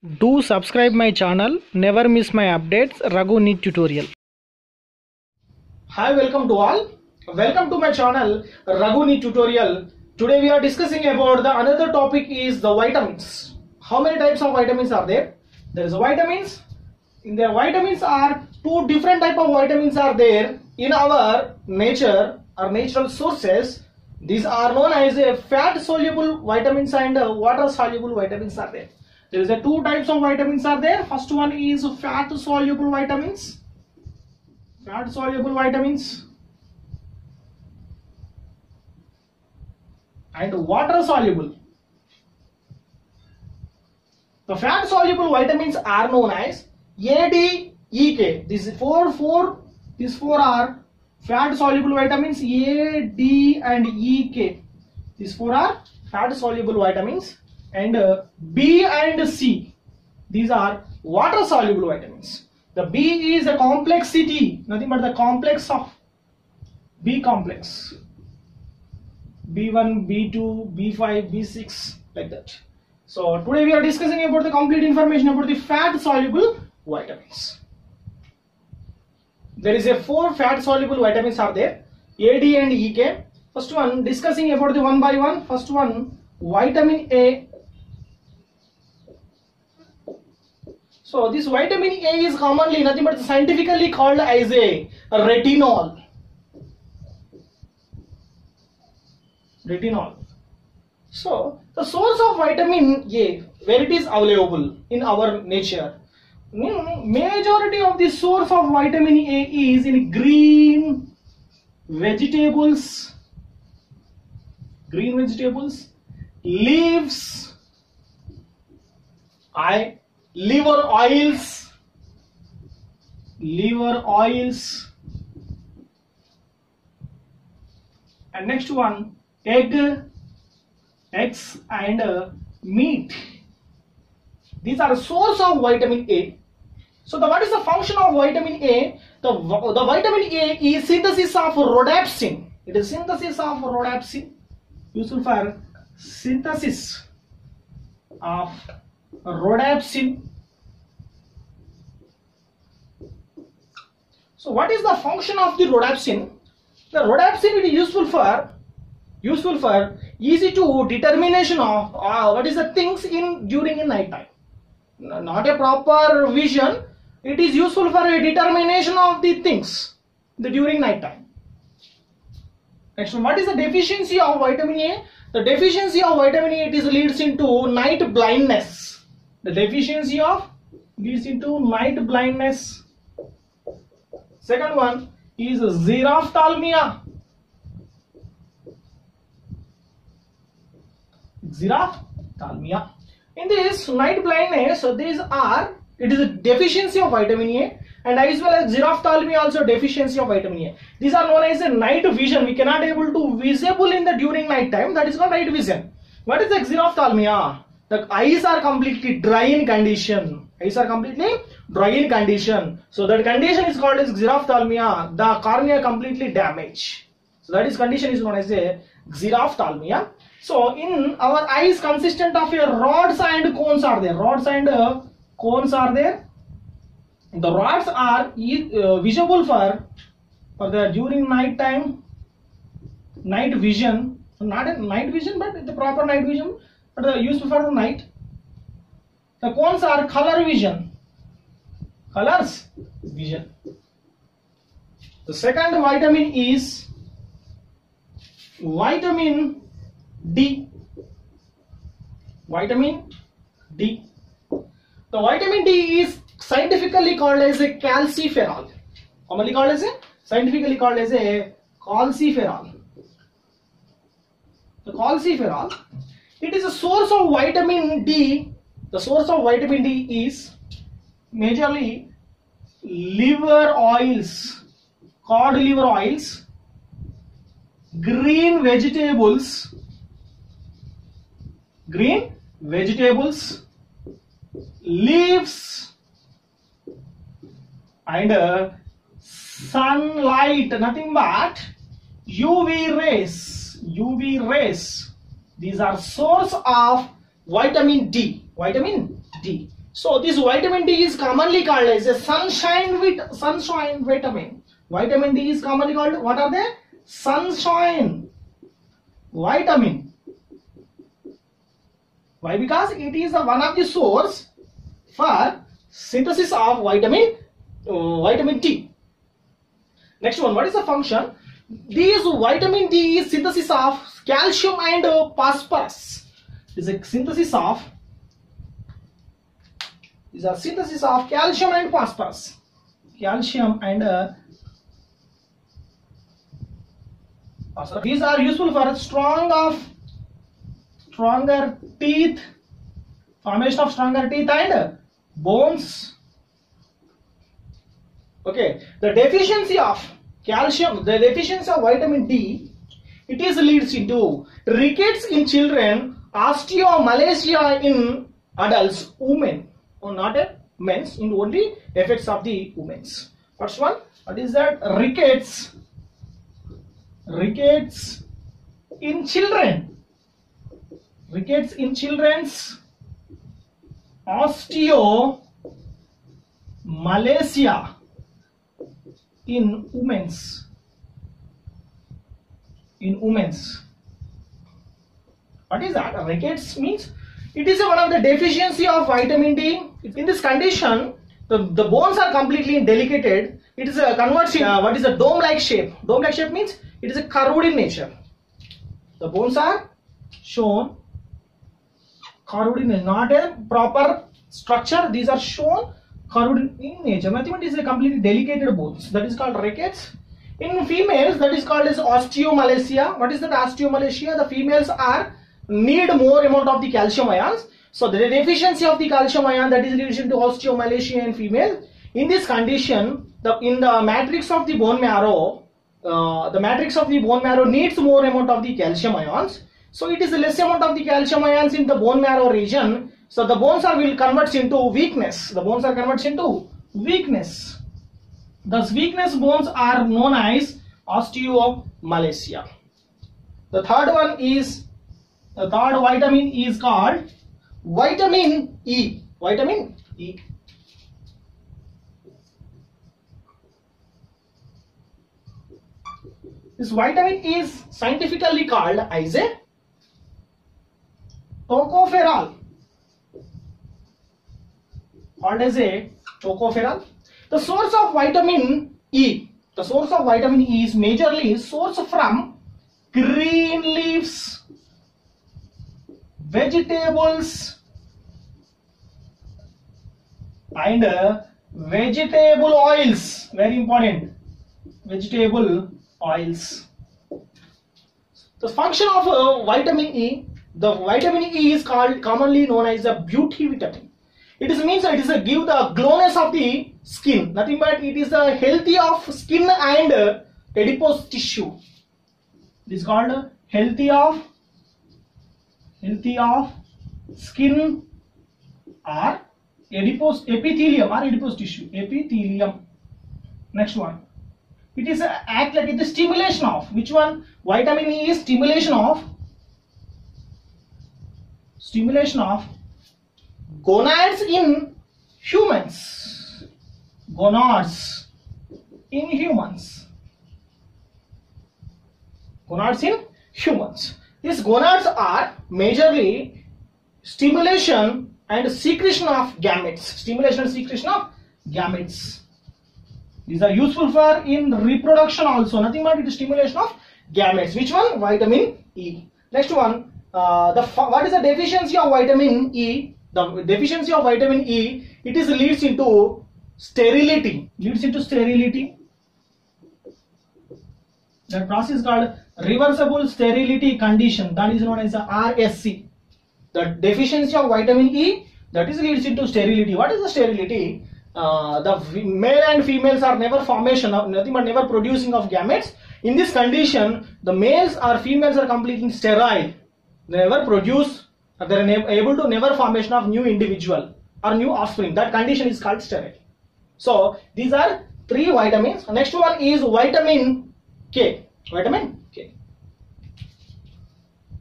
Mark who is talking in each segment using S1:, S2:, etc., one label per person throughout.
S1: Do subscribe my channel, never miss my updates. Raghu NEET tutorial.
S2: Hi, welcome to all. Welcome to my channel Raghu NEET tutorial. Today we are discussing about the another topic is the vitamins. How many types of vitamins are there? There is vitamins. In their vitamins are two different type of vitamins are there in our nature or natural sources. These are known as a fat soluble vitamins and water soluble vitamins are there. There is a two types of vitamins are there. First one is fat soluble vitamins. Fat soluble vitamins and water soluble. The fat soluble vitamins are known as A, D, E, K. These four are fat soluble vitamins A, D and E, K. These four are fat soluble vitamins. And B and C, these are water soluble vitamins. The B is a complexity, nothing but the complex of B complex, B1, B2, B5, B6 like that. So today we are discussing about the complete information about the fat soluble vitamins. There is a four fat soluble vitamins are there, A, D and E, K. First one, discussing about the one by one. First one, vitamin A. So this vitamin A is commonly nothing but scientifically called as a retinol. Retinol. So the source of vitamin A, where it is available in our nature, majority of the source of vitamin A is in green vegetables, leaves, liver oils, and next one, eggs and meat. These are the source of vitamin A. So what is the function of vitamin A? The vitamin A is synthesis of rhodopsin. It is synthesis of rhodopsin, useful for synthesis of rhodopsin. So what is the function of the rhodopsin? The rhodopsin is useful for easy to determination of what is the things during night time. Not a proper vision. It is useful for a determination of the things during night time. Next one, what is the deficiency of vitamin A? The deficiency of vitamin A leads into night blindness. The deficiency of leads into night blindness. Second one is xerophthalmia. In this night blindness, it is a deficiency of vitamin A, and as well as xerophthalmia also deficiency of vitamin A. These are known as a night vision. We cannot able to visible in the during night time. That is called night vision. What is the xerophthalmia? The eyes are completely dry in condition. So that condition is called as xerophthalmia. The cornea completely damaged. So that is condition is known as a xerophthalmia. So in our eyes consistent of a rods and cones are there. The rods are visible for the during night time, night vision, not a night vision but the proper night vision, but useful for the night. The cones are colors vision. The second vitamin is vitamin D. The vitamin D is scientifically called as a calciferol. Commonly called as scientifically called as a calciferol. The calciferol, it is a source of vitamin D. The source of vitamin D is majorly liver oils, cod liver oils, green vegetables, leaves, and sunlight, nothing but UV rays. These are source of vitamin D. So this vitamin D is commonly called as a sunshine vitamin. Vitamin D is commonly called, what are they? Sunshine vitamin. Why? Because it is one of the source for synthesis of vitamin D. Next one, what is the function? This vitamin D is synthesis of calcium and phosphorus. Is a synthesis of calcium and phosphorus. Calcium and phosphorus. These are useful for stronger teeth, formation of stronger teeth and bones. Okay, the deficiency of calcium, the deficiency of vitamin D, it is leads into rickets in children, osteomalacia in adults, women, or not men's, in only effects of the women's. First one, what is that? Rickets in children, rickets in children's, osteomalacia in women's. What is that? Rickets means it is one of the deficiency of vitamin D. In this condition, the bones are completely delicated. It is a conversion. What is a dome-like shape? Dome-like shape means it is a curved in nature. The bones are shown curved in nature, not a proper structure. These are shown curved in nature. Nothing but it is a completely delicated bones. That is called rickets. In females, that is called as osteomalacia. What is that osteomalacia? The females need more amount of the calcium ions. So the deficiency of the calcium ion, that is leads to osteomalacia in female. In this condition, in the matrix of the bone marrow, needs more amount of the calcium ions. So it is less amount of the calcium ions in the bone marrow region. So the bones will convert into weakness. Thus weakness bones are known as osteomalacia. The third vitamin is called vitamin E. Vitamin E. This vitamin is scientifically called as a tocopherol. The source of vitamin E. The source of vitamin E is majorly sourced from green leaves, vegetables, and vegetable oils. Very important. Vegetable oils. The function of vitamin E. The vitamin E is commonly known as a beauty vitamin. It means that it is give the glowness of the skin. Nothing but it is the healthy of skin and adipose tissue. It is called healthy of skin or adipose tissue. Epithelium. Next one. It is act like the stimulation of which one? Vitamin E is stimulation of gonads in humans. Gonads in humans. These gonads are majorly stimulation and secretion of gametes. These are useful for in reproduction also. Nothing but it is stimulation of gametes. Which one? Vitamin E. Next one. What is the deficiency of vitamin E? The deficiency of vitamin E, it leads into sterility. That process is called reversible sterility condition. That is known as the RSC. The deficiency of vitamin E, that leads into sterility. What is the sterility? The male and females are never producing of gametes. In this condition, the males or females are completely sterile. They never produce. They are able to never formation of new individual or new offspring. That condition is called sterile. So these are 3 vitamins. Next one is vitamin K.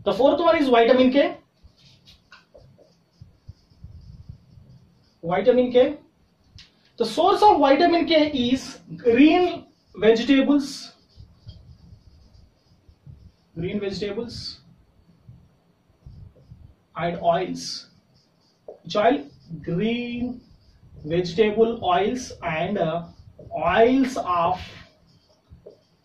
S2: The fourth one is vitamin K. Vitamin K. The source of vitamin K is green vegetables. Green vegetables and oils. Which oil? Green vegetable oils and oils of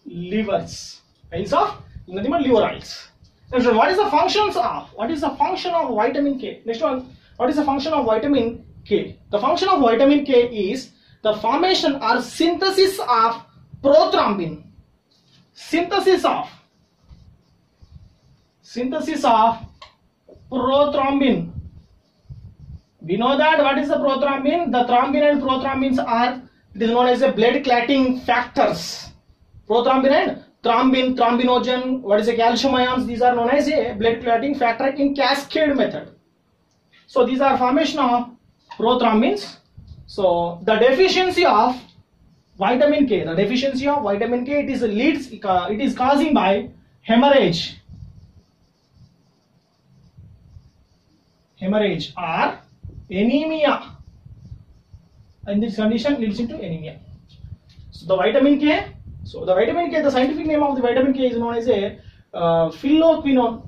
S2: livers. Oils of nothing but liver oils. Next one, what is the functions of? What is the function of vitamin K? Next one, what is the function of vitamin K? The function of vitamin K is the formation or synthesis of prothrombin. Synthesis of prothrombin. We know that what is the prothrombin? The thrombin and prothrombins are, it is known as a blood clotting factors. Prothrombin and thrombin, thrombinogen, what is the calcium ions? These are known as a blood clotting factor in cascade method. So these are formation of prothrombins. So the deficiency of vitamin K, it is causing by hemorrhage or anemia. In this condition leads into anemia. So the vitamin K, the scientific name of the vitamin K is known as a phylloquinone.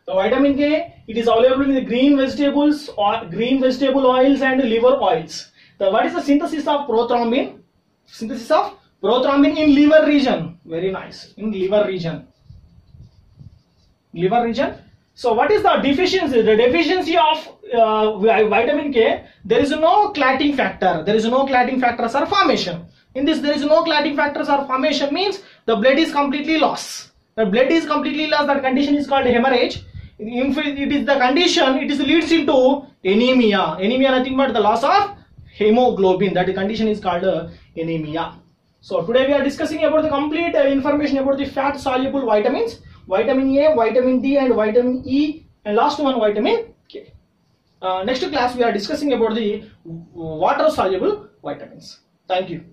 S2: The vitamin K, it is available in the green vegetables or green vegetable oils and liver oils. What is the synthesis of prothrombin? Synthesis of prothrombin in liver region. Very nice. In liver region. So what is the deficiency? The deficiency of vitamin K, there is no clotting factor. There is no clotting factors or formation. In this, there is no clotting factors or formation means the blood is completely lost. The blood is completely lost. That condition is called hemorrhage. If it is the condition, it leads into anemia. Anemia nothing but the loss of hemoglobin. That condition is called anemia. So today we are discussing about the complete information about the fat soluble vitamins. Vitamin A, vitamin D and vitamin E, and last one vitamin K. Next class we are discussing about the water soluble vitamins. Thank you.